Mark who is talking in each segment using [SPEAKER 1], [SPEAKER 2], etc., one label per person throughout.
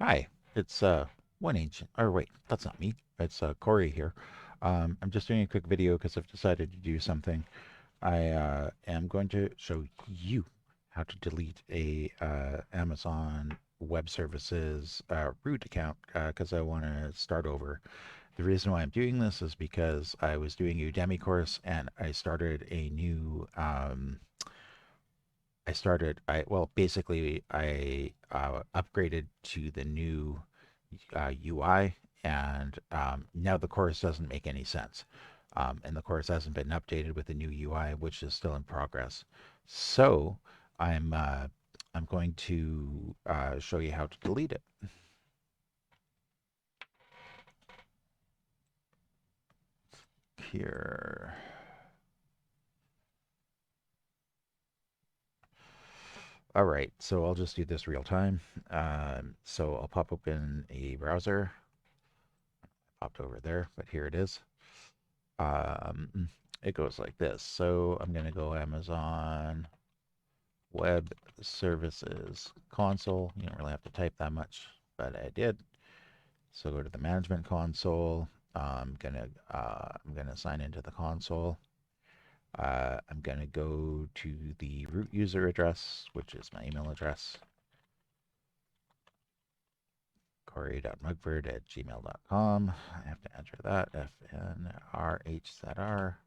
[SPEAKER 1] Hi, it's one ancient. Or wait, that's not me. It's Corey here. I'm just doing a quick video because I've decided to do something. I am going to show you how to delete a Amazon Web Services root account because I want to start over. The reason why I'm doing this is because I was doing a Udemy course and I started a new basically I upgraded to the new UI, and now the course doesn't make any sense. And the course hasn't been updated with the new UI, which is still in progress. So I'm uh, I'm going to show you how to delete it. Here. All right, so I'll just do this real time. So I'll pop open a browser. Popped over there, but here it is. It goes like this. So I'm going to go Amazon Web Services console. You don't really have to type that much, but I did. So go to the management console. I'm gonna sign into the console. I'm gonna go to the root user address, which is my email address, corey.mugford@gmail.com. I have to enter that, FNRHZR.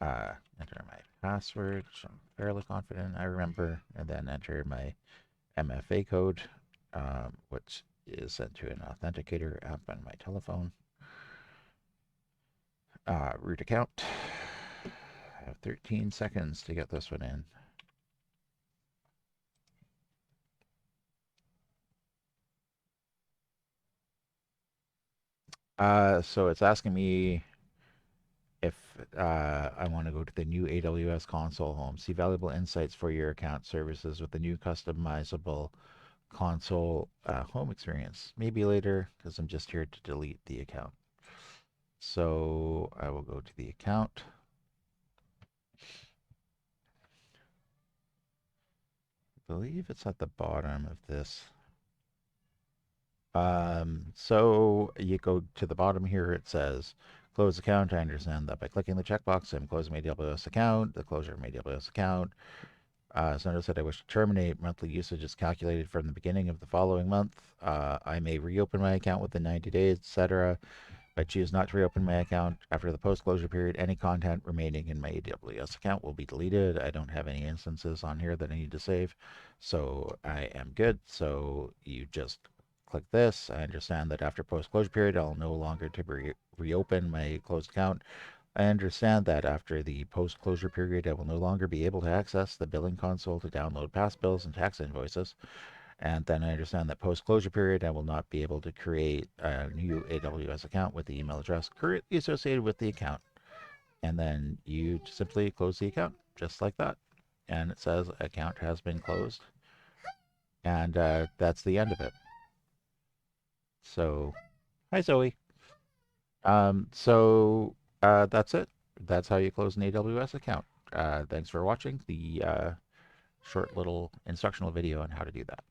[SPEAKER 1] Enter my password, which I'm fairly confident I remember, and then enter my MFA code, which is sent to an authenticator app on my telephone. Root account. I have 13 seconds to get this one in. So it's asking me if I want to go to the new AWS console home. See valuable insights for your account services with the new customizable console home experience. Maybe later, because I'm just here to delete the account. So I will go to the account. I believe it's at the bottom of this. So you go to the bottom here, it says close account. I understand that by clicking the checkbox, I'm closing my AWS account, the closure of my AWS account. So notice that I wish to terminate. Monthly usage is calculated from the beginning of the following month. I may reopen my account within 90 days, etc. If I choose not to reopen my account after the post-closure period, any content remaining in my AWS account will be deleted. I don't have any instances on here that I need to save, so I am good. So you just click this. I understand that after post-closure period, I'll no longer to reopen my closed account. I understand that after the post-closure period, I will no longer be able to access the billing console to download past bills and tax invoices. And then I understand that post-closure period, I will not be able to create a new AWS account with the email address currently associated with the account. And then you simply close the account, just like that. And it says account has been closed. And that's the end of it. So, hi Zoe. That's it. That's how you close an AWS account. Thanks for watching the short little instructional video on how to do that.